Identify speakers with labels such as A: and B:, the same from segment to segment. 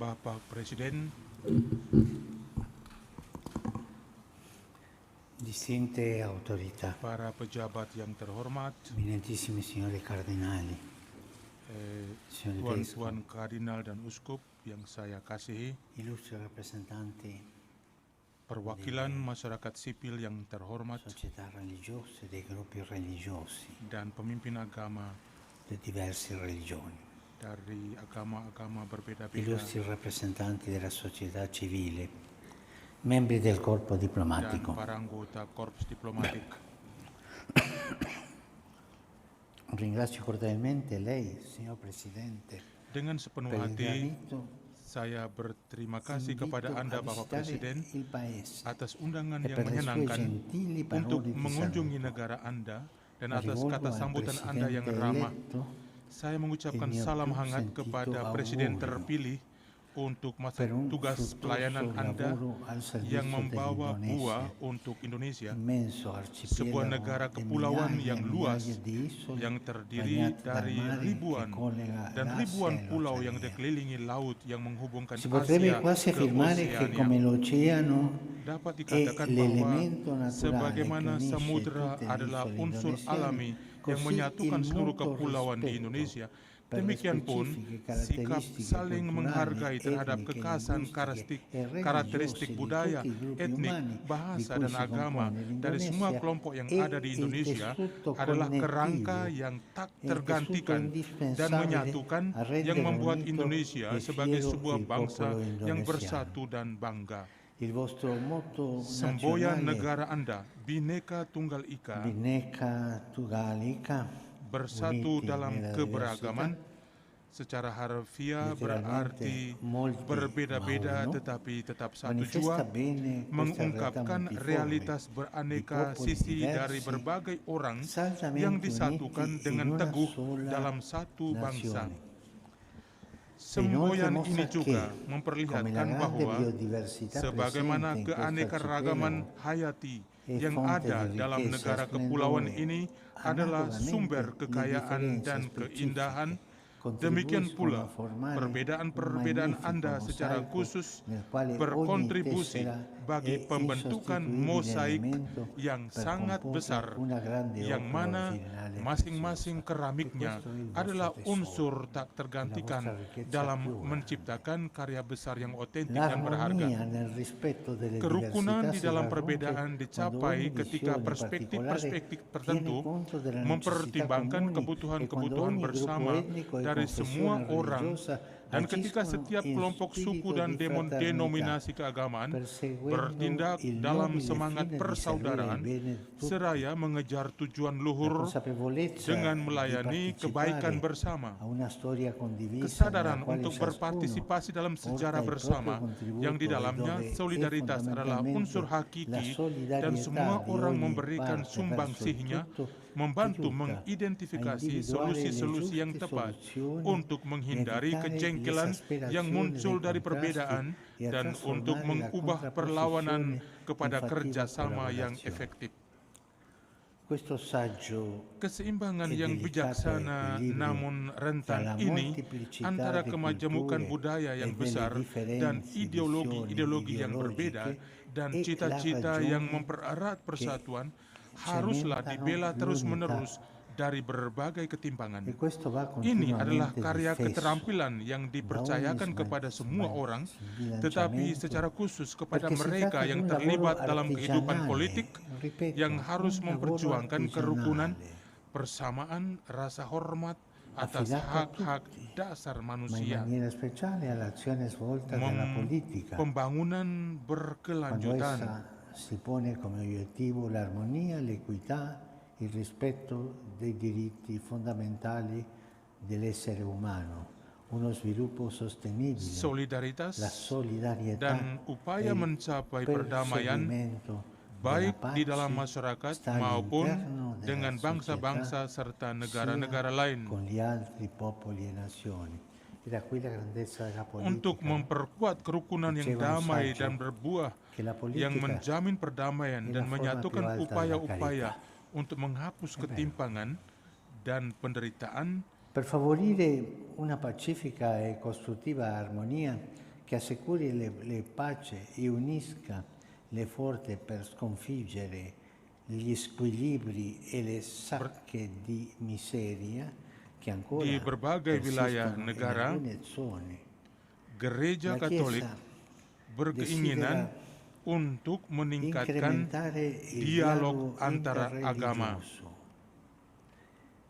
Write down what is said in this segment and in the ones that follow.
A: Bapak Presiden,
B: Distinte autorità,
A: para pejabat yang terhormat,
B: eminentissimi signori cardinali, signori
A: tuan-tuan
B: vescovi,
A: kardinal dan uskup yang saya kasihi,
B: illustri rappresentanti
A: perwakilan masyarakat sipil yang terhormat,
B: società religiose, dei gruppi religiosi,
A: dan pemimpin agama
B: di diverse religioni,
A: dari agama-agama berbeda-beda,
B: illustri rappresentanti della società civile, membri del corpo
A: dan
B: diplomatico.
A: para anggota korps diplomatik.
B: Ringrazio cordialmente lei, signor Presidente,
A: Dengan sepenuh
B: per il
A: hati,
B: granito
A: saya berterima kasih
B: invito
A: kepada
B: a
A: Anda, Bapak
B: visitare
A: Presiden,
B: il Paese
A: atas undangan
B: e
A: yang
B: per le sue
A: menyenangkan
B: gentili
A: untuk
B: parole di
A: mengunjungi
B: saluto.
A: negara Anda dan
B: La
A: atas
B: rivolgo
A: kata
B: al
A: sambutan Anda yang
B: Presidente
A: ramah.
B: eletto
A: Saya mengucapkan
B: il mio
A: salam
B: più
A: hangat
B: sentito
A: kepada Presiden
B: augurio
A: terpilih untuk masa
B: per un
A: tugas
B: fruttuoso
A: pelayanan Anda
B: lavoro al
A: yang
B: servizio
A: membawa buah
B: dell'Indonesia,
A: untuk Indonesia,
B: immenso
A: sebuah
B: arcipelago
A: negara
B: di
A: kepulauan
B: migliaia
A: yang
B: e
A: luas
B: migliaia di isole
A: yang terdiri
B: bagnate dal
A: dari
B: mare che
A: ribuan
B: collega
A: dan
B: l'Asia
A: ribuan
B: e
A: pulau yang
B: l'Oceania.
A: dikelilingi laut yang menghubungkan
B: Si potrebbe
A: Asia
B: quasi
A: ke
B: affermare che
A: Oseania.
B: come l'oceano
A: Dapat
B: è
A: dikatakan bahwa
B: l'elemento naturale che
A: sebagaimana
B: unisce
A: samudra
B: tutte le
A: adalah
B: isole
A: unsur
B: indonesiane,
A: alami yang
B: così
A: menyatukan
B: il
A: seluruh
B: mutuo
A: kepulauan di
B: rispetto
A: Indonesia,
B: per le
A: demikian pun
B: specifiche
A: sikap
B: caratteristiche
A: saling
B: culturali,
A: menghargai terhadap
B: etniche,
A: kekhasan
B: linguistiche e
A: karakteristik
B: religiose di
A: budaya,
B: tutti i gruppi
A: etnik,
B: umani di
A: bahasa,
B: cui
A: dan
B: si
A: agama
B: compone
A: dari semua
B: l'Indonesia
A: kelompok yang
B: è
A: ada di
B: il
A: Indonesia
B: tessuto
A: adalah kerangka
B: connettivo,
A: yang tak
B: è il tessuto
A: tergantikan dan
B: indispensabile
A: menyatukan
B: a
A: yang
B: rendere
A: membuat
B: unito
A: Indonesia
B: e
A: sebagai
B: fiero
A: sebuah
B: il
A: bangsa
B: popolo
A: yang
B: indonesiano.
A: bersatu dan bangga.
B: Il vostro motto
A: Semboyan
B: nazionale
A: negara Anda, Bhinneka Tunggal Ika,
B: Bhinneka Tunggal Ika,
A: bersatu
B: uniti
A: dalam
B: nella
A: keberagaman,
B: diversità,
A: secara harfiah
B: letteralmente
A: berarti
B: molti
A: berbeda-beda
B: ma uno,
A: tetapi tetap satu
B: manifesta
A: jua,
B: bene questa realtà
A: mengungkapkan
B: multiforme
A: realitas
B: di
A: beraneka
B: popoli
A: sisi dari
B: diversi
A: berbagai orang
B: saldamente
A: yang
B: uniti
A: disatukan
B: in
A: dengan
B: una
A: teguh
B: sola
A: dalam satu bangsa.
B: nazione.
A: Semboyan
B: Inoltre
A: ini
B: mostra
A: juga
B: che, come la
A: memperlihatkan
B: grande
A: bahwa
B: biodiversità
A: sebagaimana
B: presente in questo
A: keanekaragaman
B: arcipelago
A: hayati
B: è
A: yang
B: fonte
A: ada
B: di
A: dalam
B: ricchezza,
A: negara kepulauan
B: splendore,
A: ini adalah
B: analogamente
A: sumber
B: le
A: kekayaan
B: differenze
A: dan
B: specifiche
A: keindahan. Demikian
B: contribuiscono a
A: pula,
B: formare un
A: perbedaan-perbedaan
B: magnifico
A: Anda secara
B: mosaico
A: khusus
B: nel quale ogni
A: berkontribusi
B: tessera
A: bagi
B: è
A: pembentukan
B: insostituibile
A: mosaik
B: elemento
A: yang
B: per
A: sangat
B: comporre
A: besar,
B: una grande
A: yang
B: opera
A: mana
B: originale e
A: masing-masing
B: preziosa.
A: keramiknya
B: E questo è il vostro
A: adalah
B: tesoro,
A: unsur tak
B: la vostra
A: tergantikan
B: ricchezza
A: dalam
B: più grande.
A: menciptakan karya besar yang otentik dan berharga.
B: L'armonia nel rispetto delle
A: Kerukunan
B: diversità
A: di
B: si
A: dalam
B: raggiunge
A: perbedaan
B: quando
A: dicapai
B: ogni
A: ketika
B: visione particolare
A: perspektif-perspektif
B: tiene
A: tertentu
B: conto della necessità
A: mempertimbangkan
B: comuni e quando
A: kebutuhan-kebutuhan
B: ogni gruppo
A: bersama
B: etnico e
A: dari semua
B: confessione
A: orang,
B: religiosa
A: dan ketika
B: agiscono
A: setiap
B: in
A: kelompok suku
B: spirito
A: dan
B: di fraternità,
A: denominasi keagamaan
B: perseguendo
A: bertindak
B: il
A: dalam
B: nobile
A: semangat
B: fine di servire il
A: persaudaraan
B: bene di tutti.
A: seraya mengejar tujuan
B: La
A: luhur
B: consapevolezza
A: dengan
B: di
A: melayani kebaikan
B: partecipare
A: bersama.
B: a una storia condivisa
A: Kesadaran
B: nella quale
A: untuk
B: ciascuno
A: berpartisipasi dalam
B: porta
A: sejarah
B: il proprio
A: bersama
B: contributo
A: yang di
B: e
A: dalamnya
B: dove è
A: solidaritas adalah unsur
B: fondamentalmente la
A: hakiki dan
B: solidarietà
A: semua
B: di
A: orang
B: ogni
A: memberikan
B: parte verso il
A: sumbangsihnya
B: tutto
A: membantu
B: aiuta a
A: mengidentifikasi
B: individuare le
A: solusi-solusi yang
B: giuste
A: tepat
B: soluzioni
A: untuk
B: e
A: menghindari
B: evitare
A: kejengkelan yang
B: l'esasperazione
A: muncul
B: dei
A: dari
B: contrasti
A: perbedaan
B: e a
A: dan untuk
B: trasformare la
A: mengubah perlawanan
B: contrapposizione
A: kepada
B: in fattiva
A: kerjasama yang
B: collaborazione.
A: efektif.
B: Questo saggio
A: Keseimbangan
B: e
A: yang
B: delicato
A: bijaksana
B: equilibrio
A: namun
B: tra
A: rentan
B: la
A: ini
B: molteplicità
A: antara
B: di
A: kemajemukan
B: culture
A: budaya
B: e
A: yang
B: delle
A: besar dan
B: differenze, visioni
A: ideologi-ideologi yang berbeda
B: ideologiche
A: dan
B: è la
A: cita-cita yang
B: ragione
A: mempererat
B: che
A: persatuan haruslah
B: cementano
A: dibela
B: l'unità.
A: terus-menerus dari berbagai ketimpangan.
B: E questo va
A: Ini adalah
B: continuamente
A: karya
B: difeso
A: keterampilan yang dipercayakan kepada semua orang, tetapi secara khusus kepada
B: perché si
A: mereka
B: tratta di
A: yang
B: un lavoro
A: terlibat dalam kehidupan
B: artigianale,
A: politik,
B: ripeto,
A: yang harus
B: un lavoro
A: memperjuangkan kerukunan,
B: artigianale,
A: persamaan, rasa hormat atas
B: affidato a
A: hak-hak
B: tutti,
A: dasar
B: ma in
A: manusia,
B: maniera speciale all'azione svolta dalla politica,
A: pembangunan
B: quando
A: berkelanjutan,
B: essa si pone come obiettivo l'armonia, l'equità, il rispetto dei diritti fondamentali dell'essere umano, uno sviluppo sostenibile,
A: solidaritas,
B: la solidarietà
A: dan upaya
B: e il
A: mencapai perdamaian
B: perseguimento
A: baik
B: della
A: di dalam
B: pace
A: masyarakat
B: sta
A: maupun
B: all'interno della
A: dengan bangsa-bangsa
B: società,
A: serta
B: sia
A: negara-negara lain,
B: con gli altri popoli e nazioni. E da qui la grandezza della
A: untuk
B: politica,
A: memperkuat kerukunan yang
B: Diceva un
A: damai
B: saggio
A: dan berbuah,
B: che la
A: yang
B: politica
A: menjamin perdamaian
B: è
A: dan
B: la forma più
A: menyatukan
B: alta della
A: upaya-upaya
B: carità.
A: untuk menghapus
B: vero.
A: ketimpangan dan penderitaan
B: Per favorire una pacifica e costruttiva armonia che assicuri le pace e unisca le forze per sconfiggere gli squilibri e le sacche di miseria che ancora
A: Di berbagai wilayah
B: persistono in
A: negara,
B: alcune zone.
A: Gereja
B: La
A: Katolik
B: Chiesa
A: berkeinginan untuk meningkatkan
B: incrementare il
A: dialog
B: dialogo
A: antara agama.
B: interreligioso.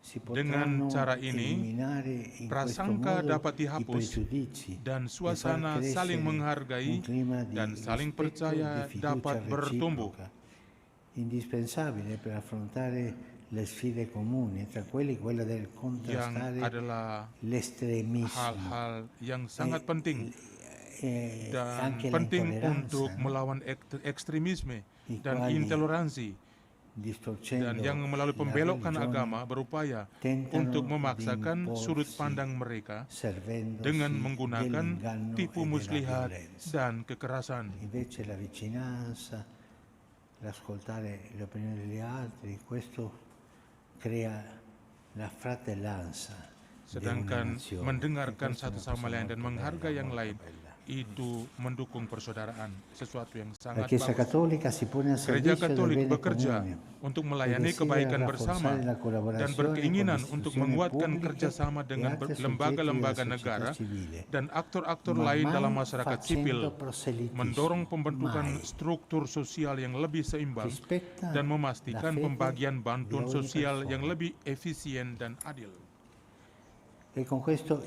B: Si
A: Dengan
B: potranno
A: cara ini,
B: eliminare in questo
A: prasangka
B: modo
A: dapat
B: i
A: dihapus
B: pregiudizi
A: dan
B: e far
A: suasana saling
B: crescere
A: menghargai
B: un clima di
A: dan saling
B: rispetto e
A: percaya
B: di fiducia
A: dapat bertumbuh.
B: reciproca, indispensabile per affrontare le sfide comuni, tra quella del
A: Yang
B: contrastare
A: adalah
B: l'estremismo
A: hal-hal yang sangat penting
B: e
A: dan
B: anche la
A: penting untuk
B: intolleranza,
A: melawan ekstremisme
B: I
A: dan
B: quali,
A: intoleransi, dan
B: distorcendo
A: yang melalui
B: la
A: pembelokan
B: religione,
A: agama berupaya
B: tentano
A: untuk
B: di
A: memaksakan sudut
B: imporsi
A: pandang mereka
B: servendosi
A: dengan menggunakan
B: dell'inganno
A: tipu
B: e della
A: muslihat
B: violenza.
A: dan kekerasan.
B: Invece la vicinanza, l'ascoltare le opinioni degli altri, questo crea la fratellanza di una
A: Sedangkan
B: nazione.
A: mendengarkan
B: E questa è
A: satu
B: una cosa
A: sama lain dan
B: molto
A: menghargai
B: bella,
A: yang
B: molto
A: lain,
B: bella.
A: itu mendukung persaudaraan, sesuatu yang
B: La
A: sangat
B: Chiesa
A: bagus.
B: Cattolica si pone al
A: Gereja
B: servizio del
A: Katolik
B: bene
A: bekerja
B: comune
A: untuk
B: e
A: melayani
B: desidera
A: kebaikan bersama
B: rafforzare la
A: dan
B: collaborazione con
A: berkeinginan
B: le
A: untuk
B: istituzioni
A: menguatkan
B: pubbliche
A: kerjasama
B: e
A: dengan
B: altri soggetti
A: lembaga-lembaga
B: della
A: negara
B: società civile,
A: dan aktor-aktor
B: ma
A: lain
B: mai
A: dalam masyarakat sipil,
B: facendo proselitismo,
A: mendorong pembentukan
B: mai.
A: struktur sosial yang lebih seimbang
B: Rispetta
A: dan
B: la
A: memastikan
B: fede
A: pembagian bantuan
B: di ogni
A: sosial yang
B: persona.
A: lebih efisien dan adil.
B: E con questo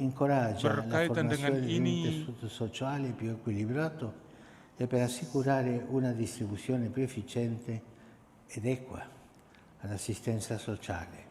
B: incoraggia la
A: Berkaitan dengan
B: formazione di un
A: ini,
B: tessuto sociale più equilibrato e per assicurare una distribuzione più efficiente ed equa all'assistenza sociale.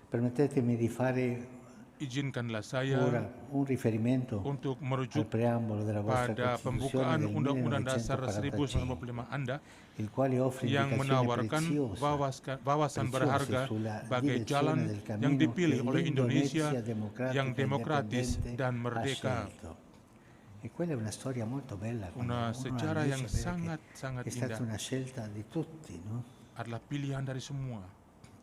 B: Permettetemi di fare
A: izinkanlah
B: ora
A: saya
B: un riferimento
A: untuk
B: al
A: merujuk
B: preambolo della vostra
A: pada
B: Costituzione
A: pembukaan
B: del
A: Undang-Undang Dasar
B: 1945,
A: 1945 Anda
B: il quale offre
A: yang
B: indicazioni
A: menawarkan
B: preziose
A: wawasan berharga
B: sulla
A: bagai
B: direzione
A: jalan
B: del
A: yang
B: cammino
A: dipilih
B: che
A: oleh Indonesia
B: l'Indonesia democratica
A: yang demokratis
B: indipendente
A: dan
B: ha
A: merdeka.
B: scelto. E quella è una storia molto bella.
A: Una sejarah yang sangat-sangat
B: è stata
A: indah,
B: una scelta di tutti, no?
A: adalah pilihan dari semua.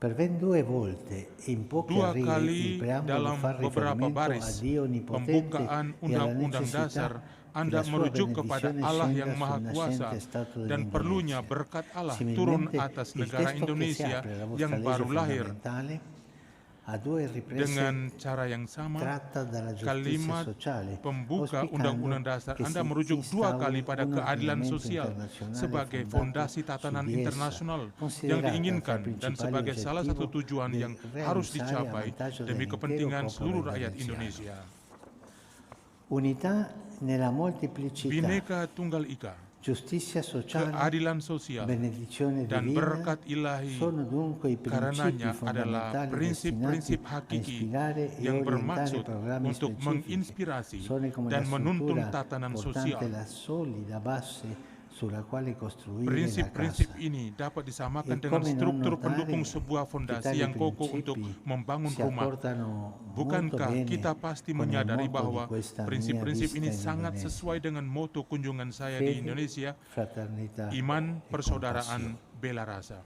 B: Per ben due volte in poche
A: Dua
B: righe il
A: kali
B: preambolo
A: dalam
B: fa
A: beberapa
B: riferimento a
A: baris
B: Dio Onnipotente
A: pembukaan
B: e alla
A: Undang-Undang
B: necessità
A: Dasar,
B: che
A: Anda
B: la sua
A: merujuk kepada
B: benedizione
A: Allah
B: scenda
A: yang
B: sul
A: Maha Kuasa
B: nascente Stato
A: dan perlunya
B: dell'Indonesia.
A: berkat Allah turun
B: Similmente,
A: atas
B: il
A: negara
B: testo che si
A: Indonesia
B: apre alla vostra
A: yang
B: legge
A: baru lahir.
B: fondamentale a due riprese
A: Dengan cara yang sama,
B: tratta dalla giustizia
A: kalimat
B: sociale,
A: pembuka
B: auspicando
A: Undang-Undang Dasar
B: che
A: Anda
B: si
A: merujuk dua
B: instauri
A: kali pada
B: un
A: keadilan
B: ordinamento
A: sosial
B: internazionale
A: sebagai
B: fondato
A: fondasi tatanan
B: su di essa,
A: internasional yang
B: considerata
A: diinginkan
B: tra i
A: dan
B: principali
A: sebagai salah satu
B: obiettivi
A: tujuan
B: di
A: yang harus
B: realizzare a
A: dicapai
B: vantaggio
A: demi
B: dell'intero
A: kepentingan
B: popolo
A: seluruh rakyat
B: indoneziano.
A: Indonesia.
B: Unità nella molteplicità,
A: Bhinneka Tunggal Ika,
B: giustizia sociale,
A: keadilan sosial,
B: benedizione
A: dan
B: divina
A: berkat ilahi
B: sono dunque i principi
A: karenanya adalah
B: fondamentali
A: prinsip-prinsip
B: destinati a
A: hakiki
B: ispirare e
A: yang
B: orientare
A: bermaksud
B: programmi
A: untuk
B: specifici.
A: menginspirasi
B: Sono come
A: dan
B: la
A: menuntun
B: struttura
A: tatanan
B: portante
A: sosial.
B: la solida base sulla quale costruire la
A: Prinsip-prinsip
B: casa.
A: ini dapat disamakan
B: E
A: dengan
B: come non
A: struktur
B: notare
A: pendukung sebuah
B: che
A: fondasi
B: tali
A: yang kokoh untuk
B: principi
A: membangun
B: si
A: rumah.
B: accordano molto
A: Bukankah
B: bene
A: kita pasti
B: con il
A: menyadari
B: motto
A: bahwa
B: di questa mia
A: prinsip-prinsip
B: visita
A: ini
B: in
A: sangat
B: Indonesia?
A: sesuai dengan moto kunjungan saya di
B: Fede,
A: Indonesia,
B: fraternità
A: iman,
B: e
A: persaudaraan,
B: compassione.
A: bela rasa.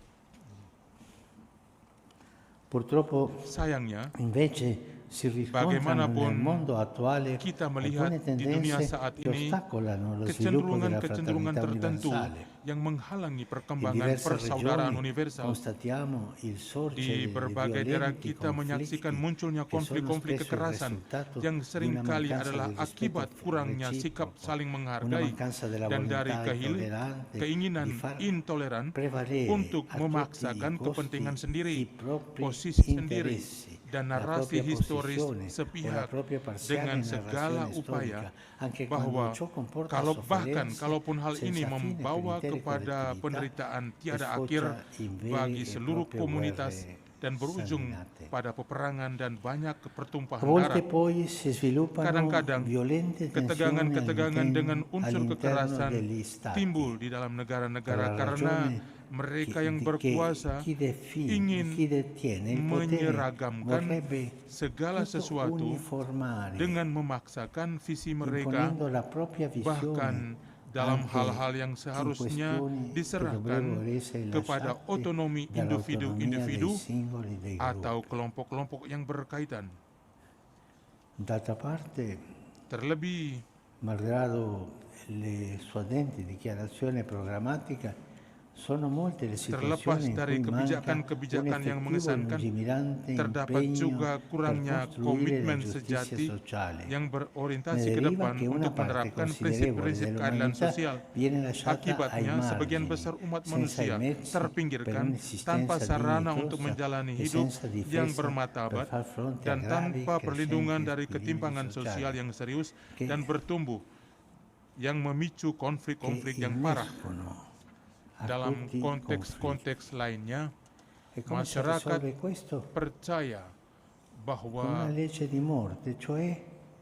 B: Purtroppo,
A: Sayangnya,
B: invece, si riscontrano
A: bagaimanapun
B: nel mondo attuale
A: kita melihat
B: alcune
A: di dunia
B: tendenze
A: saat
B: che
A: ini
B: ostacolano lo sviluppo della
A: kecenderungan-kecenderungan
B: fraternità
A: tertentu
B: universale.
A: yang menghalangi
B: In
A: perkembangan
B: diverse
A: persaudaraan
B: regioni
A: universal.
B: constatiamo il sorgere
A: Di
B: di
A: berbagai daerah
B: violenti
A: kita menyaksikan
B: conflitti
A: munculnya
B: che sono
A: konflik-konflik
B: spesso il
A: kekerasan
B: risultato
A: yang
B: di una
A: seringkali
B: mancanza
A: adalah
B: di rispetto
A: akibat kurangnya sikap
B: reciproco,
A: saling
B: una
A: menghargai
B: mancanza della
A: dan dari
B: volontà intollerante
A: keinginan
B: di far
A: intoleran
B: prevalere
A: untuk
B: a tutti
A: memaksakan
B: i costi
A: kepentingan sendiri,
B: i propri
A: posisi sendiri,
B: interessi,
A: dan
B: la
A: narasi
B: propria
A: historis
B: posizione o la
A: sepihak
B: propria parziale
A: dengan segala
B: narrazione
A: upaya
B: storica, anche
A: bahwa
B: quando ciò comporta
A: bahkan
B: sofferenze
A: kalaupun hal ini
B: senza fine per
A: membawa
B: intere
A: kepada
B: collettività
A: penderitaan
B: e
A: tiada
B: sfocia
A: akhir
B: in vere
A: bagi
B: e
A: seluruh
B: proprie
A: komunitas
B: guerre
A: dan berujung
B: sanguinate.
A: pada peperangan dan banyak
B: A
A: pertumpahan
B: volte
A: darah.
B: poi si sviluppano
A: Kadang-kadang
B: violente tensioni
A: ketegangan-ketegangan dengan unsur
B: all'interno
A: kekerasan
B: degli stati.
A: timbul di dalam negara-negara
B: Per la
A: karena
B: ragione
A: mereka
B: che-
A: yang
B: di-
A: berkuasa
B: che
A: ingin
B: chi detiene il potere
A: menyeragamkan
B: vorrebbe
A: segala
B: tutto
A: sesuatu
B: uniformare,
A: dengan memaksakan visi mereka,
B: imponendo la propria
A: bahkan
B: visione
A: dalam
B: anche
A: hal-hal yang
B: in
A: seharusnya
B: questioni che
A: diserahkan
B: dovrebbero essere
A: kepada
B: lasciate
A: otonomi
B: dall'autonomia
A: individu-individu
B: dei singoli dei
A: atau
B: gruppi.
A: kelompok-kelompok yang berkaitan.
B: D'altra parte,
A: Terlebih,
B: malgrado le suadenti dichiarazioni programmatica, sono molte le
A: terlepas
B: situazioni in
A: dari
B: cui manca un
A: kebijakan-kebijakan yang
B: effettivo e
A: mengesankan,
B: lungimirante
A: terdapat
B: impegno
A: juga
B: per
A: kurangnya
B: costruire la
A: komitmen
B: giustizia
A: sejati
B: sociale.
A: yang
B: Ne
A: berorientasi ke
B: deriva
A: depan
B: che una
A: untuk
B: parte
A: menerapkan
B: considerevole
A: prinsip-prinsip keadilan
B: dell'umanità
A: sosial.
B: viene lasciata ai
A: Akibatnya, sebagian
B: margini,
A: besar umat
B: senza i
A: manusia
B: mezzi per
A: terpinggirkan tanpa
B: un'esistenza
A: sarana untuk
B: dignitosa
A: menjalani
B: e
A: hidup
B: senza
A: yang
B: difesa per
A: bermartabat
B: far fronte a
A: dan
B: gravi
A: tanpa perlindungan
B: crescenti
A: dari
B: squilibri
A: ketimpangan sosial
B: sociali
A: yang serius
B: che
A: dan bertumbuh, yang memicu konflik-konflik yang parah.
B: innescono a
A: Dalam
B: tutti i conflitti.
A: konteks-konteks lainnya,
B: E come si
A: masyarakat
B: risolve questo?
A: percaya
B: Con una
A: bahwa
B: legge di morte, cioè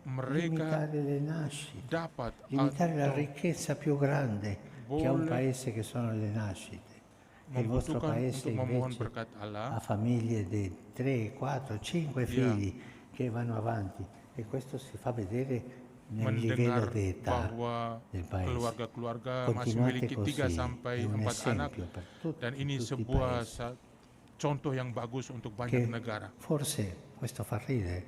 A: mereka
B: limitare le nascite,
A: dapat
B: limitare la
A: atau
B: ricchezza più grande che ha un
A: boleh
B: paese che sono le nascite. Il vostro
A: membutuhkan
B: paese
A: untuk memohon
B: invece
A: berkat
B: ha
A: Allah,
B: famiglie di 3, 4, 5
A: dia
B: figli che vanno avanti e questo si fa vedere nel livello
A: mendengar
B: di età
A: bahwa
B: del paese.
A: keluarga-keluarga masih
B: Continuate
A: memiliki 3
B: così, è
A: sampai
B: un
A: 4 anak,
B: esempio per tutti,
A: dan ini
B: tutti i
A: sebuah
B: paesi.
A: contoh yang bagus untuk banyak
B: Che
A: negara.
B: forse, questo fa ridere,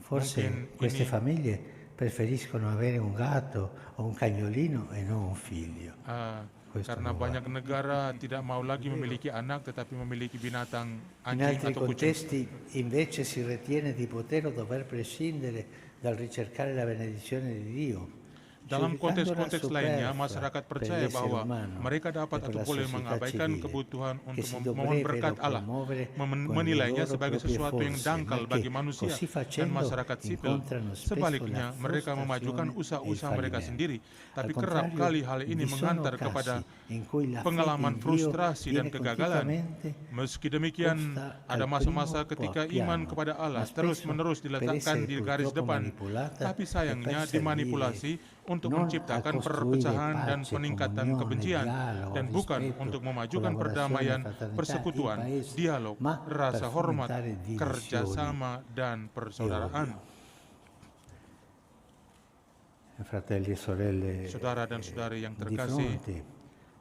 B: forse
A: Mungkin
B: queste
A: ini
B: famiglie preferiscono avere un gatto o un cagnolino e non un figlio. Questo
A: karena
B: lo va.
A: banyak negara tidak mau lagi memiliki anak tetapi memiliki binatang
B: In
A: anjing
B: altri
A: atau kucing.
B: contesti invece si ritiene di poter o dover prescindere dal ricercare la benedizione di Dio.
A: Dalam
B: giudicandola
A: konteks-konteks lainnya,
B: superflua
A: masyarakat
B: per
A: percaya
B: l'essere
A: bahwa
B: umano
A: mereka dapat
B: e per
A: atau
B: la
A: boleh
B: società
A: mengabaikan
B: civile,
A: kebutuhan
B: che
A: untuk
B: si
A: memohon berkat
B: dovrebbero
A: Allah,
B: promuovere con le
A: menilainya
B: loro
A: sebagai
B: proprie
A: sesuatu yang
B: forze,
A: dangkal
B: ma
A: bagi
B: che
A: manusia
B: così
A: dan
B: facendo
A: masyarakat sipil.
B: incontrano spesso
A: Sebaliknya,
B: la
A: mereka memajukan
B: frustrazione e il
A: usaha-usaha mereka
B: fallimento.
A: sendiri,
B: Al
A: tapi kerap
B: contrario,
A: kali hal ini
B: vi sono
A: menghantar kepada
B: casi in cui la fede
A: pengalaman
B: in Dio
A: frustrasi dan
B: viene
A: kegagalan.
B: continuamente
A: Meski demikian,
B: posta
A: ada
B: al
A: masa-masa
B: primo
A: ketika
B: piano,
A: iman kepada Allah
B: ma spesso
A: terus-menerus
B: per
A: diletakkan
B: essere
A: di garis
B: purtroppo
A: depan,
B: manipolata
A: tapi
B: e
A: sayangnya
B: per
A: dimanipulasi
B: servire
A: untuk
B: non a
A: menciptakan
B: costruire
A: perpecahan dan
B: pace,
A: peningkatan
B: comunione,
A: kebencian,
B: dialogo,
A: dan bukan
B: rispetto,
A: untuk memajukan
B: collaborazione,
A: perdamaian,
B: fraternità, il
A: persekutuan,
B: paese,
A: dialog,
B: ma per
A: rasa hormat,
B: fomentare divisioni
A: kerjasama, dan
B: e
A: persaudaraan.
B: odio. Fratelli e sorelle,
A: Saudara dan saudari yang
B: di
A: terkasih,
B: fronte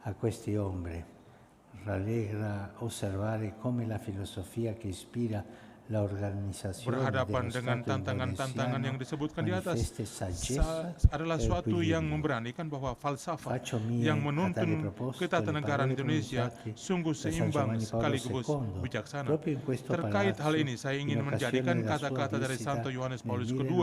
B: a queste ombre rallegra osservare come la filosofia che ispira la organizzazione
A: berhadapan
B: dello
A: dengan
B: Stato
A: tantangan-tantangan yang
B: indonesiano
A: disebutkan di atas
B: manifesta saggezza
A: adalah
B: e
A: suatu yang
B: equilibrio.
A: memberanikan bahwa falsafah
B: Faccio mie
A: yang
B: a tale
A: menuntun
B: proposito
A: ketatanegaraan
B: le parole
A: Indonesia
B: pronunciate
A: sungguh
B: da San
A: seimbang
B: Giovanni Paolo
A: sekaligus
B: II
A: bijaksana.
B: proprio in questo
A: Terkait hal
B: palazzo
A: ini, saya
B: in
A: ingin
B: occasione
A: menjadikan
B: della sua
A: kata-kata dari
B: visita
A: Santo Yohanes
B: nel
A: Paulus II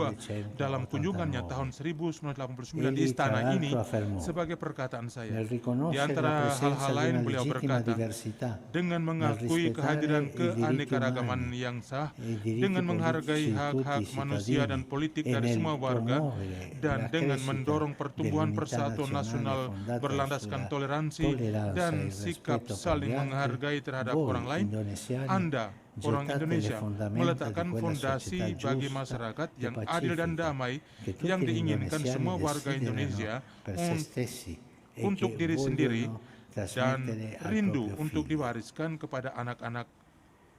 A: dalam kunjungannya
B: 1989.
A: tahun 1989 di
B: Egli tra
A: istana ini
B: l'altro affermò,
A: sebagai perkataan saya.
B: nel
A: Di
B: riconoscere la
A: antara
B: presenza
A: hal-hal
B: di
A: lain
B: una
A: beliau
B: legittima
A: berkata,
B: diversità,
A: dengan
B: nel
A: mengakui
B: rispettare
A: kehadiran
B: i diritti
A: keanekaragaman
B: umani
A: yang sah,
B: e i diritti
A: dengan menghargai
B: politici di tutti i
A: hak-hak manusia dan
B: cittadini
A: politik
B: e
A: dari
B: nel
A: semua warga,
B: promuovere
A: dan
B: la
A: dengan
B: crescita
A: mendorong pertumbuhan
B: dell'unità
A: persatuan nasional
B: fondata
A: berlandaskan
B: sulla
A: toleransi
B: tolleranza e
A: dan
B: il
A: sikap
B: rispetto per
A: saling
B: gli altri,
A: menghargai terhadap
B: voi
A: orang lain.
B: indonesiani
A: Anda, orang
B: gettate le
A: Indonesia,
B: fondamenta
A: meletakkan
B: di quella
A: fondasi
B: società
A: bagi
B: giusta
A: masyarakat
B: e
A: yang adil dan
B: pacifica
A: damai
B: che tutti
A: yang
B: gli
A: diinginkan
B: indonesiani
A: semua warga
B: desiderano
A: Indonesia
B: per se stessi e
A: untuk
B: che
A: diri sendiri
B: vogliono
A: dan
B: trasmettere al
A: rindu
B: proprio
A: untuk
B: figlio.
A: diwariskan kepada anak-anak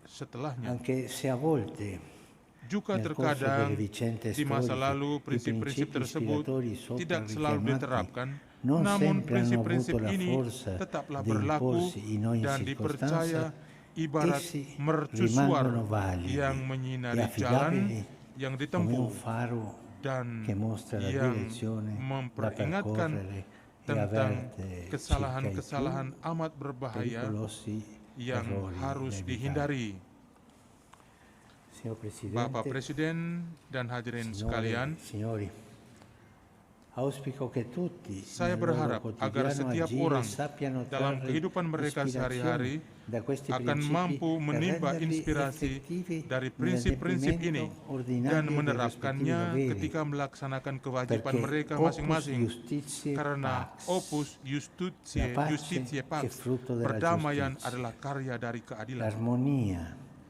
A: setelahnya.
B: Anche se a volte
A: Juga
B: nel corso delle
A: terkadang
B: vicende
A: di masa
B: storiche
A: lalu
B: i
A: prinsip-prinsip
B: principi
A: tersebut
B: ispiratori sopra
A: tidak selalu
B: richiamati
A: diterapkan,
B: non
A: namun
B: sempre hanno
A: prinsip-prinsip
B: avuto la
A: ini
B: forza
A: tetaplah
B: di
A: berlaku
B: imporsi in ogni
A: dan dipercaya
B: circostanza,
A: ibarat
B: essi
A: mercusuar
B: rimangono validi
A: yang
B: e
A: menyinari jalan
B: affidabili
A: yang
B: come un
A: ditempuh
B: faro
A: dan
B: che mostra la
A: yang
B: direzione da
A: memperingatkan
B: percorrere e
A: tentang
B: avverte circa i più
A: kesalahan-kesalahan amat berbahaya
B: pericolosi
A: yang
B: errori
A: harus
B: inevitabili.
A: dihindari.
B: Signor Presidente,
A: Bapak Presiden dan hadirin sekalian,
B: signori, auspico che tutti
A: saya
B: nel loro
A: berharap agar
B: quotidiano
A: setiap
B: agire
A: orang
B: sappiano
A: dalam
B: trarre
A: kehidupan mereka
B: ispirazione
A: sehari-hari
B: da questi
A: akan
B: principi
A: mampu
B: e
A: menimba
B: renderli
A: inspirasi
B: effettivi
A: dari prinsip-prinsip ini
B: nell'adempimento ordinario
A: dan
B: dei
A: menerapkannya
B: rispettivi doveri.
A: ketika melaksanakan kewajiban
B: Perché
A: mereka
B: opus
A: masing-masing.
B: justitiae
A: Karena
B: pax,
A: opus justitiae,
B: la pace
A: justitiae
B: è
A: pax,
B: frutto della
A: perdamaian
B: giustizia.
A: adalah karya dari keadilan.
B: l'armonia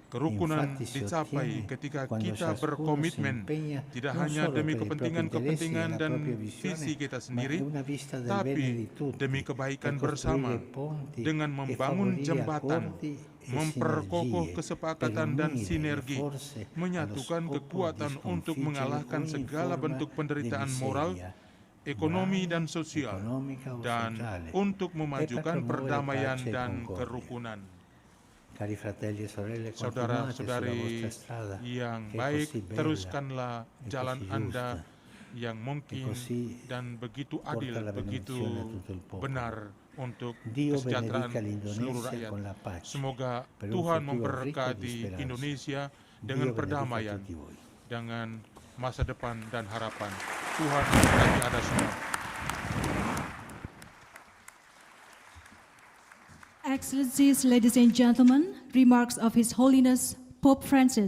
A: Kerukunan
B: infatti si
A: dicapai
B: ottiene
A: ketika
B: quando
A: kita
B: ciascuno
A: berkomitmen
B: si impegna
A: tidak
B: non
A: hanya
B: solo
A: demi
B: per i propri
A: kepentingan-kepentingan
B: interessi e la
A: dan
B: propria visione,
A: visi kita
B: ma
A: sendiri,
B: è una vista del bene
A: tapi
B: di tutti,
A: demi kebaikan
B: per
A: bersama,
B: costruire ponti
A: dengan
B: e
A: membangun
B: favorire
A: jembatan,
B: accordi e
A: memperkokoh
B: sinergie,
A: kesepakatan
B: per
A: dan
B: unire le
A: sinergi,
B: forze
A: menyatukan
B: allo scopo
A: kekuatan
B: di
A: untuk
B: sconfiggere
A: mengalahkan
B: ogni
A: segala
B: forma
A: bentuk penderitaan
B: di
A: moral,
B: miseria,
A: ekonomi dan
B: morale,
A: sosial,
B: economica o
A: dan
B: sociale,
A: untuk
B: e per
A: memajukan
B: promuovere
A: perdamaian
B: pace e
A: dan
B: concordia.
A: kerukunan.
B: Cari fratelli e sorelle, continuate sulla
A: Saudara-saudari
B: vostra strada
A: yang
B: che è
A: baik,
B: così bella
A: teruskanlah
B: e
A: jalan
B: così
A: Anda
B: giusta.
A: yang mungkin
B: così
A: dan begitu adil,
B: porta la
A: begitu
B: benedizione a tutto il popolo.
A: benar untuk
B: Dio
A: kesejahteraan
B: benedica l'Indonesia
A: seluruh rakyat.
B: con la pace.
A: Semoga
B: Per un
A: Tuhan
B: futuro ricco di
A: memberkati
B: speranza.
A: Indonesia
B: Dio
A: dengan
B: benedica
A: perdamaian,
B: tutti voi.
A: dengan masa depan dan harapan. Tuhan memberkati Anda semua.
C: Excellencies, ladies and gentlemen, remarks of His Holiness Pope Francis.